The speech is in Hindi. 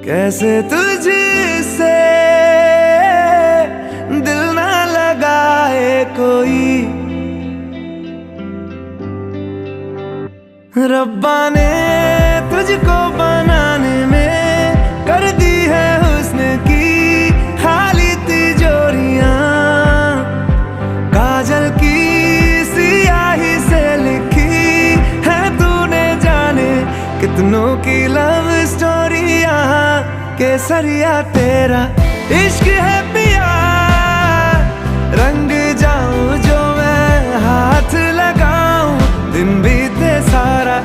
कैसे तुझसे दिल ना लगाए कोई, रब्बा ने तुझको बनाने में कर दी है हुस्न की खाली तिजोरियां, काजल की सियाही से लिखी है तूने जाने कितनों की लव स्टोरियां। केसरिया तेरा इश्क है पिया, रंग जाऊं जो मैं हाथ लगाऊं, दिन बीते सारा